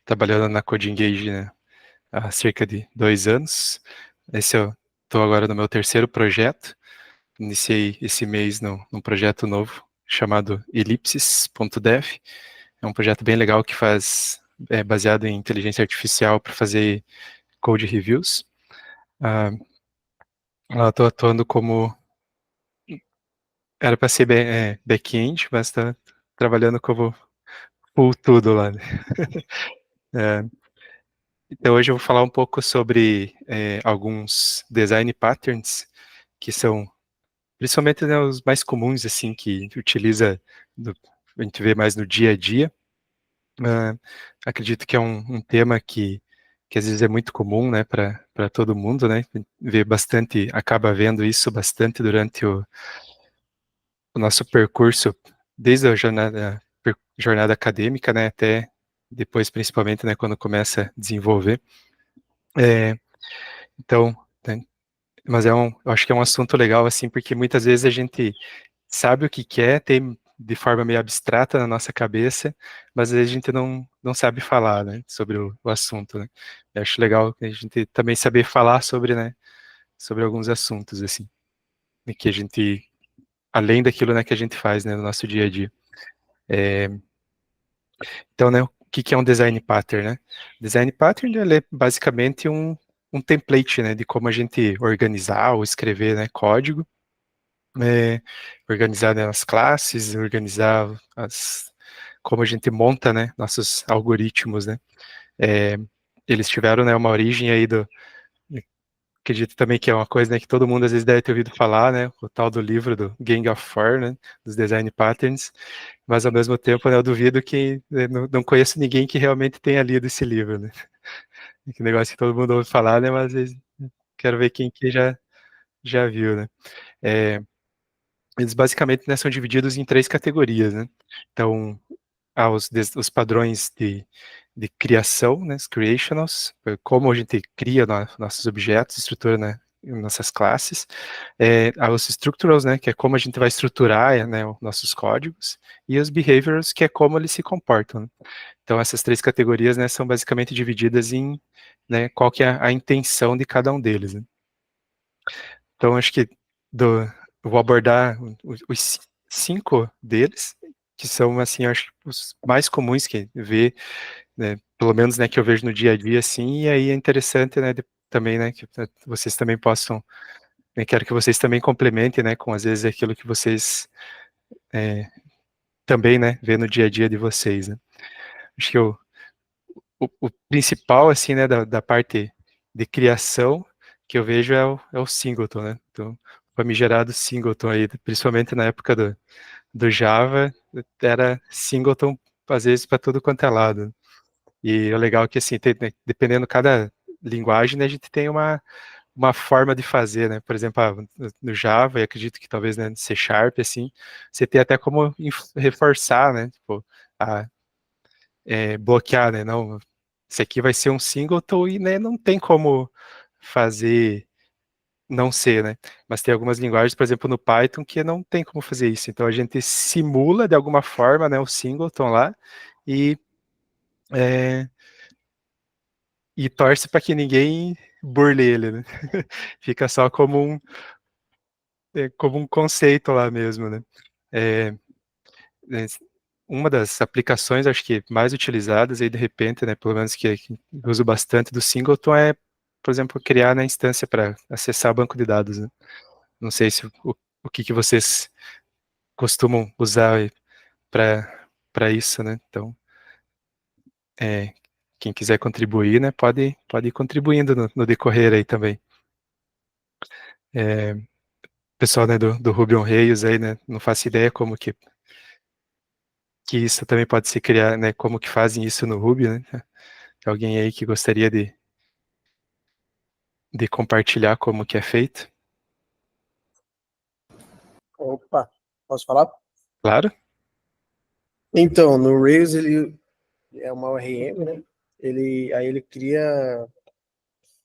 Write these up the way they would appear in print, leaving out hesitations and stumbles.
trabalhando na CodeEngage, né, há cerca de 2 anos. Eu estou agora no meu terceiro projeto. Iniciei esse mês num projeto novo chamado Ellipsis.dev. É um projeto bem legal que é baseado em inteligência artificial para fazer code reviews. Lá estou atuando como... Era para ser back-end, mas está trabalhando como full tudo lá, né? Então hoje eu vou falar um pouco sobre alguns design patterns que são principalmente, né, os mais comuns assim que a gente utiliza, a gente vê mais no dia a dia. Acredito que é um tema que às vezes é muito comum, né, para todo mundo, né? Vê bastante, acaba vendo isso bastante durante o nosso percurso, desde a jornada acadêmica, né, até depois, principalmente, né, quando começa a desenvolver. Então, né, mas eu acho que é um assunto legal, assim, porque muitas vezes a gente sabe o que quer, tem de forma meio abstrata na nossa cabeça, mas às vezes a gente não sabe falar, né, sobre o assunto, né. Eu acho legal a gente também saber falar sobre, né, sobre alguns assuntos, assim, e que a gente, além daquilo, né, que a gente faz, né, no nosso dia a dia. Então, né, o que é um design pattern, né? Design pattern, ele é basicamente um template, né, de como a gente organizar ou escrever, né, código, organizar, né, as classes, organizar como a gente monta, né, nossos algoritmos, né. Eles tiveram, né, uma origem aí acredito também que é uma coisa, né, que todo mundo às vezes deve ter ouvido falar, né, o tal do livro do Gang of Four, né, dos design patterns, mas ao mesmo tempo, né, eu duvido que não conheço ninguém que realmente tenha lido esse livro, né. Que negócio que todo mundo ouve falar, né, mas às vezes quero ver quem que já viu, né. É, eles basicamente, né, são divididos em 3 categorias, né. Então, os padrões de criação, né, os creationals, como a gente cria nossos objetos, estrutura, né, nossas classes. Os structurals, né, que é como a gente vai estruturar, né, os nossos códigos, e os behaviorals, que é como eles se comportam, né. Então essas 3 categorias, né, são basicamente divididas em, né, qual que é a intenção de cada um deles, né. Então acho que eu vou abordar os 5 deles, que são, assim, acho os mais comuns que vê, né, pelo menos, né, que eu vejo no dia a dia, assim, e aí é interessante, né, também, né, que vocês também possam, né, quero que vocês também complementem, né, com às vezes aquilo que vocês também, né, vê no dia a dia de vocês, né. Acho que o principal, assim, né, da parte de criação que eu vejo é o singleton, né. Então, o famigerado singleton aí, principalmente na época do Java, era singleton, às vezes, para tudo quanto é lado. E o legal é que, assim, né, dependendo cada linguagem, né, a gente tem uma forma de fazer, né, por exemplo, no Java, e acredito que talvez, né, no C Sharp, assim, você tem até como reforçar, né, tipo, a bloquear, né, não, esse aqui vai ser um singleton e, né, não tem como fazer não ser, né, mas tem algumas linguagens, por exemplo, no Python, que não tem como fazer isso, então a gente simula de alguma forma, né, o singleton lá, e, é, e torce para que ninguém burle ele, né, fica só como um conceito lá mesmo, né. É, né, uma das aplicações, acho que mais utilizadas aí de repente, né, pelo menos que eu uso bastante do Singleton é, por exemplo, criar na instância para acessar o banco de dados, né. Não sei se o que vocês costumam usar para isso, né. Então, é, quem quiser contribuir, né, pode ir contribuindo no decorrer aí também. Pessoal, né, do Ruby on Rails aí, né, não faço ideia como que isso também pode se criar, né, como que fazem isso no Ruby, né. Tem alguém aí que gostaria de compartilhar como que é feito? Opa, posso falar? Claro. Então, no Rails ele é uma ORM, né? Aí ele cria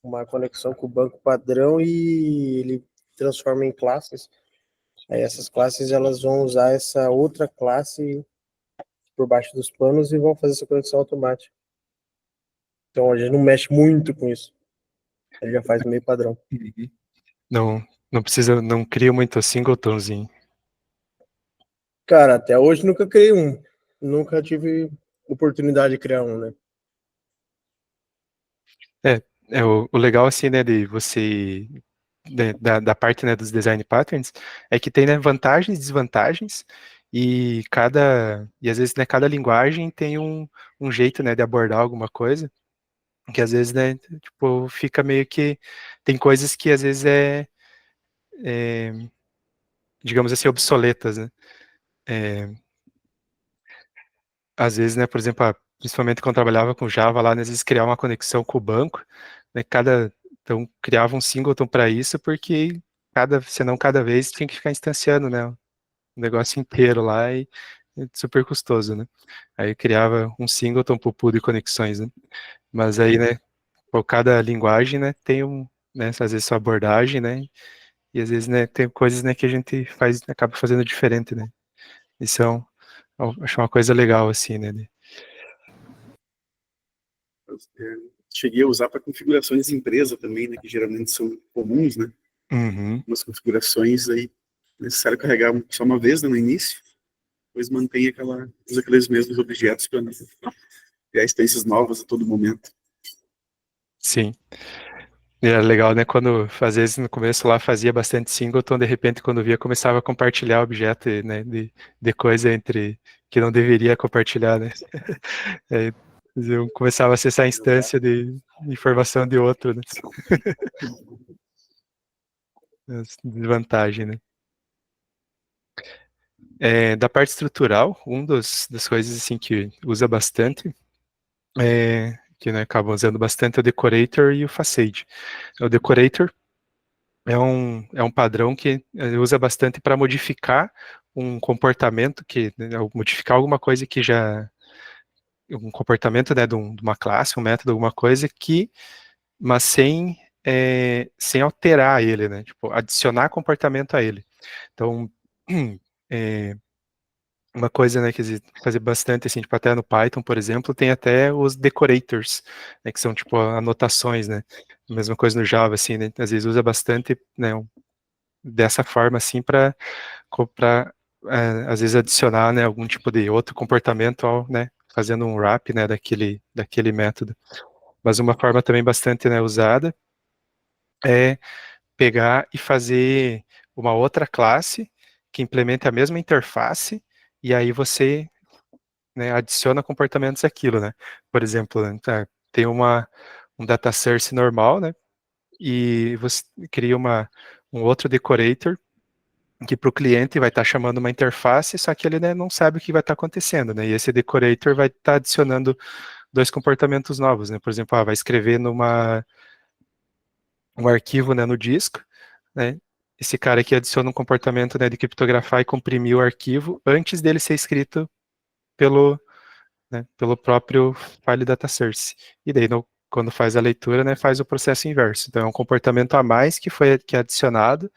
uma conexão com o banco padrão e ele transforma em classes. Aí essas classes elas vão usar essa outra classe por baixo dos panos e vão fazer essa conexão automática. Então a gente não mexe muito com isso. Ele já faz meio padrão. Não precisa, não cria muito singletonzinho. Cara, até hoje nunca criei um. Nunca tive oportunidade de criar um, né? O legal, assim, né, de você, da parte, né, dos design patterns, é que tem, né, vantagens e desvantagens, e às vezes, né, cada linguagem tem um jeito, né, de abordar alguma coisa, que às vezes, né, tipo, fica meio que, tem coisas que às vezes é, digamos assim, obsoletas, né. Às vezes, né, por exemplo, principalmente quando eu trabalhava com Java lá, né, às vezes criar uma conexão com o banco, né, então criava um singleton para isso, porque senão cada vez tinha que ficar instanciando, né, o negócio inteiro lá e super custoso, né. Aí eu criava um singleton pro pool de conexões, né. Mas aí, né, por cada linguagem, né, tem né, às vezes sua abordagem, né, e às vezes, né, tem coisas, né, que a gente acaba fazendo diferente, né. Isso eu acho uma coisa legal, assim, né. Cheguei a usar para configurações de empresa também, né, que geralmente são comuns, né? Uhum. Umas configurações aí é necessário carregar só uma vez, né, no início, depois mantém usa aqueles mesmos objetos para criar instâncias novas a todo momento. Sim. E era legal, né, quando, às vezes, no começo lá fazia bastante singleton, de repente, quando via, começava a compartilhar objeto, né, de coisa que não deveria compartilhar, né. Aí, eu começava a acessar a instância de informação de outro, né. Desvantagem, né. Da parte estrutural, das coisas, assim, que usa bastante, que, né, acabam usando bastante é o Decorator e o Facade. O Decorator é um padrão que usa bastante para modificar um comportamento né, modificar alguma coisa que um comportamento, né, de uma classe, um método, alguma coisa mas sem alterar ele, né, tipo, adicionar comportamento a ele. Então, é, uma coisa, né, que existe fazer bastante, assim, tipo, até no Python, por exemplo, tem até os decorators, né, que são, tipo, anotações, né, mesma coisa no Java, assim, né, às vezes usa bastante, né, dessa forma, assim, para às vezes adicionar, né, algum tipo de outro comportamento né, fazendo um wrap, né, daquele método. Mas uma forma também bastante, né, usada é pegar e fazer uma outra classe que implemente a mesma interface e aí você, né, adiciona comportamentos àquilo, né. Por exemplo, né, tem um data source normal, né, e você cria um outro decorator que para o cliente vai estar chamando uma interface, só que ele, né, não sabe o que vai estar acontecendo, né? E esse decorator vai estar adicionando dois comportamentos novos, né? Por exemplo, vai escrever um arquivo, né, no disco, né? Esse cara aqui adiciona um comportamento, né, de criptografar e comprimir o arquivo antes dele ser escrito pelo, né, pelo próprio file data source. E daí, quando faz a leitura, né, faz o processo inverso. Então, é um comportamento a mais que é adicionado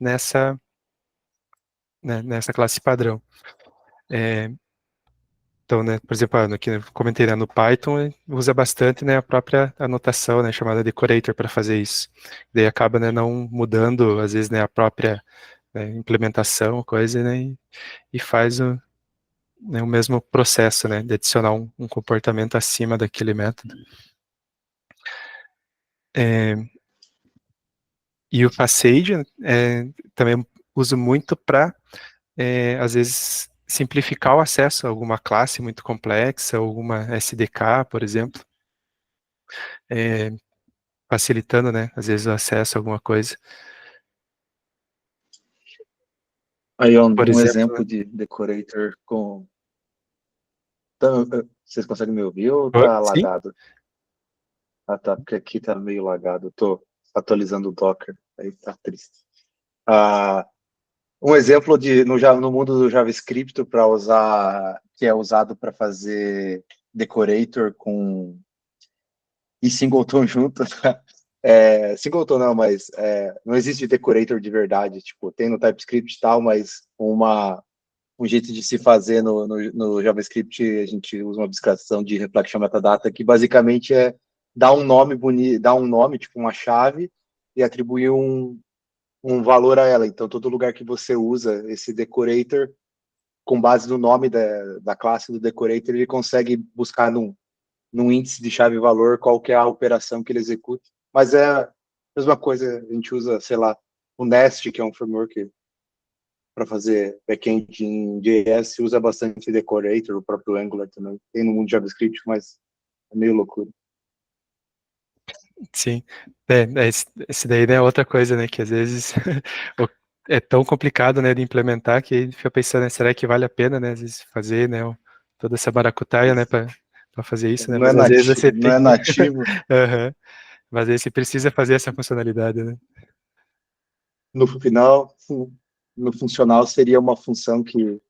nessa, né, nessa classe padrão. Então, né, por exemplo, no que eu comentei, né, no Python, usa bastante, né, a própria anotação, né, chamada decorator para fazer isso. Daí acaba, né, não mudando, às vezes, né, a própria, né, implementação, coisa, né, e faz né, o mesmo processo, né, de adicionar um comportamento acima daquele método. E o Facade também uso muito para, às vezes, simplificar o acesso a alguma classe muito complexa, alguma SDK, por exemplo. Facilitando, né, às vezes o acesso a alguma coisa. Aí Por um exemplo, exemplo de decorator com... Então, vocês conseguem me ouvir ou né? tá Sim, lagado? Ah, tá, porque aqui tá meio lagado. Eu tô atualizando o Docker, aí tá triste. Ah, um exemplo no mundo do JavaScript para usar, que é usado para fazer decorator com e singleton junto. Singleton não, mas não existe decorator de verdade. Tipo, tem no TypeScript e tal, mas um jeito de se fazer no JavaScript, a gente usa uma abstração de reflection metadata que basicamente é dar um nome bonito, dar um nome, tipo uma chave, e atribuir um valor a ela. Então, todo lugar que você usa esse decorator, com base no nome da classe do decorator, ele consegue buscar num índice de chave-valor qual que é a operação que ele executa. Mas é a mesma coisa, a gente usa, sei lá, o Nest, que é um framework para fazer back-end em JS, usa bastante decorator, o próprio Angular também. Tem no mundo de JavaScript, mas é meio loucura. Sim, esse daí né, é outra coisa, né, que às vezes é tão complicado, né, de implementar que aí fica pensando, né, será que vale a pena, né, às vezes fazer, né, toda essa maracutaia, né, para fazer isso, né, Não é mas às vezes nativo, você não tem, é nativo. Aham. Mas aí você precisa fazer essa funcionalidade, né. No final, no funcional seria uma função que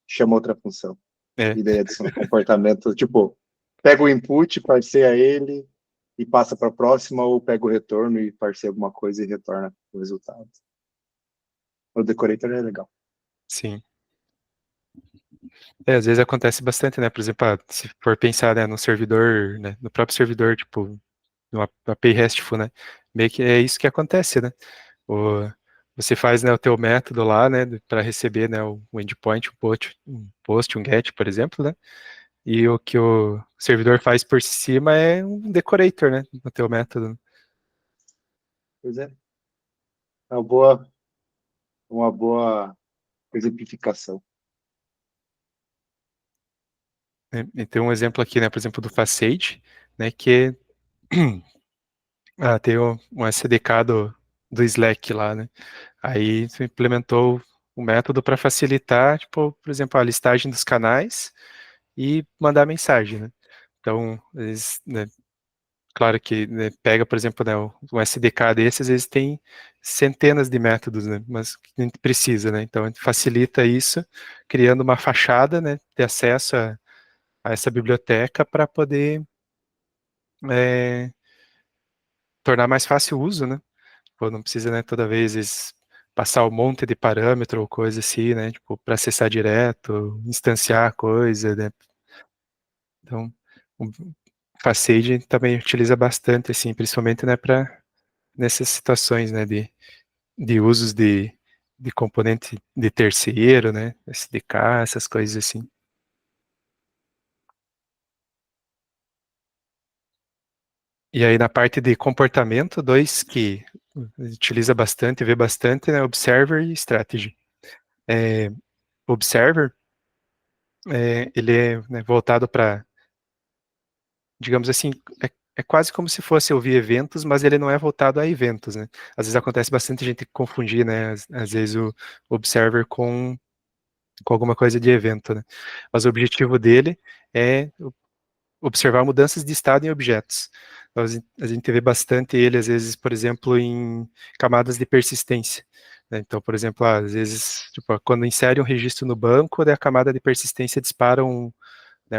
chama outra função. É, E daí adiciona comportamento, tipo, pega o input, parseia ele e passa para a próxima, ou pega o retorno e parseia alguma coisa e retorna o resultado. O decorator é legal. sim. Às vezes acontece bastante, né, por exemplo, se for pensar, né, no servidor, né, no próprio servidor, tipo, no API RESTful, né, meio que é isso que acontece, né, o, você faz, né, o teu método lá, né, para receber, né, o endpoint, um post, um get, por exemplo, né, e o que o servidor faz por cima é um decorator, né, no teu método. Pois é. É uma boa exemplificação. Né. E tem um exemplo aqui, né, por exemplo, do Facade, né, que tem um SDK do Slack lá, né, aí você implementou um método para facilitar, tipo, por exemplo, a listagem dos canais e mandar mensagem, né. Então, eles, né, claro que, né, pega, por exemplo, né, um SDK desse, às vezes tem centenas de métodos, né, mas que a gente precisa, né, então a gente facilita isso, criando uma fachada, né, ter acesso a essa biblioteca para poder tornar mais fácil o uso, né, pô, não precisa, né, toda vez passar um monte de parâmetro ou coisa assim, né, tipo, para acessar direto, instanciar a coisa, né, então, o Facade também utiliza bastante, assim, principalmente, né, para nessas situações, né, de usos de componente de terceiro, né, SDK, essas coisas assim. E aí na parte de comportamento, dois que utiliza bastante, vê bastante, né, Observer e Strategy. Observer, ele é, né, voltado para, digamos assim, é quase como se fosse ouvir eventos, mas ele não é voltado a eventos, né. Às vezes acontece bastante gente confundir, né, às vezes o Observer com alguma coisa de evento, né. Mas o objetivo dele é observar mudanças de estado em objetos. Então, a gente vê bastante ele, às vezes, por exemplo, em camadas de persistência, né. Então, por exemplo, às vezes, tipo, quando insere um registro no banco, daí a camada de persistência dispara né,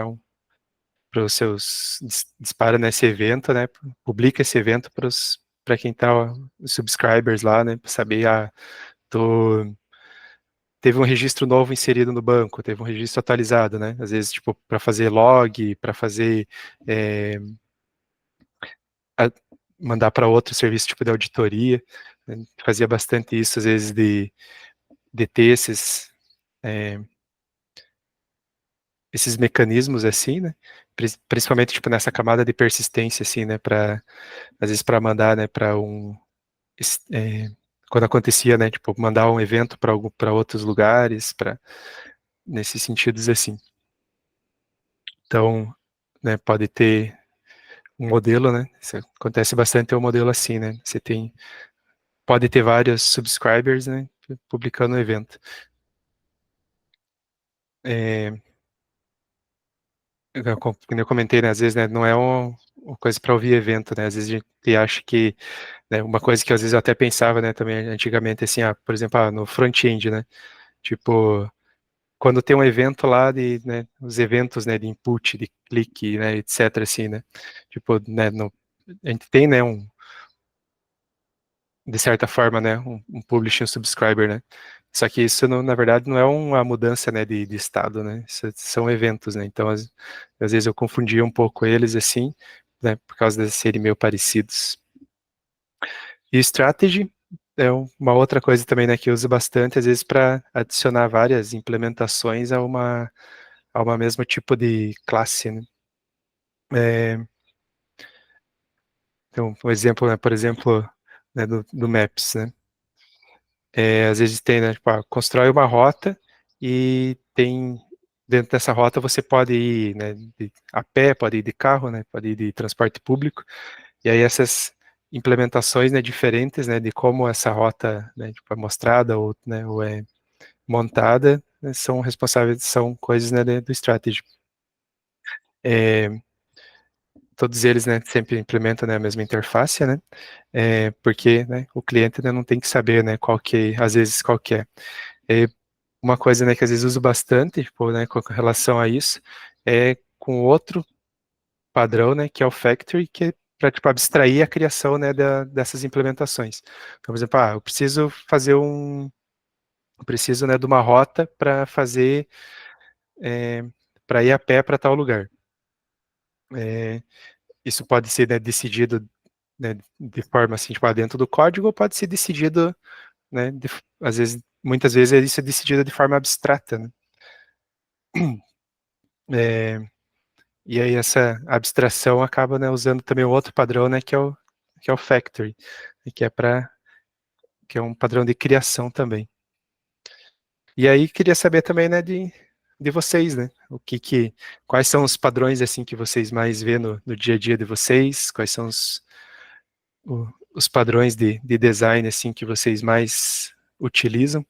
para os seus, dispara nesse evento, né, publica esse evento para quem está, os subscribers lá, né, para saber, teve um registro novo inserido no banco, teve um registro atualizado, né? Às vezes, tipo, para fazer log, para fazer a, mandar para outro serviço tipo de auditoria, né? Fazia bastante isso, às vezes, de ter esses mecanismos assim, né? Principalmente tipo nessa camada de persistência assim, né? Para às vezes para mandar, né? Para quando acontecia, né? Tipo mandar um evento para outros lugares, para nesses sentidos assim. Então, né? Pode ter um modelo, né? Isso acontece bastante é um modelo assim, né? Você pode ter vários subscribers, né? Publicando o evento. É, como eu comentei, né, às vezes, né, não é uma coisa para ouvir evento, né, às vezes a gente acha que, né, uma coisa que às vezes eu até pensava, né, também antigamente, assim, por exemplo, no front-end, né, tipo, quando tem um evento lá né, os eventos, né, de input, de clique, né, etc, assim, né, tipo, né, a gente tem, né, de certa forma, né, um publish e um subscriber, né, Só que isso, na verdade, não é uma mudança, né, de estado, né? Isso são eventos, né? Então, às vezes eu confundia um pouco eles, assim, né, por causa de serem meio parecidos. E strategy é uma outra coisa também, né, que eu uso bastante, às vezes, para adicionar várias implementações a uma mesmo tipo de classe, né? Então, um exemplo, né, por exemplo, né, do Maps, né? Às vezes tem, né, tipo, constrói uma rota e tem, dentro dessa rota você pode ir, né, a pé, pode ir de carro, né, pode ir de transporte público, e aí essas implementações, né, diferentes, né, de como essa rota, né, tipo, é mostrada ou, né, ou é montada, né, são responsáveis, são coisas, né, do strategy. Todos eles, né, sempre implementam, né, a mesma interface, né, porque, né, o cliente, né, não tem que saber, né, às vezes, qual que é. Uma coisa, né, que às vezes uso bastante, tipo, né, com relação a isso, é com outro padrão, né, que é o Factory, que é para, tipo, abstrair a criação, né, dessas implementações. Então, por exemplo, eu preciso fazer né, de uma rota para fazer, para ir a pé para tal lugar. Isso pode ser, né, decidido, né, de forma assim, tipo, dentro do código, ou pode ser decidido, né, às vezes, muitas vezes isso é decidido de forma abstrata, né. E aí essa abstração acaba, né, usando também o outro padrão, né, que é o factory, que é um padrão de criação também. E aí queria saber também, né, de vocês, né, quais são os padrões, assim, que vocês mais vê no dia a dia de vocês, quais são os padrões de design, assim, que vocês mais utilizam.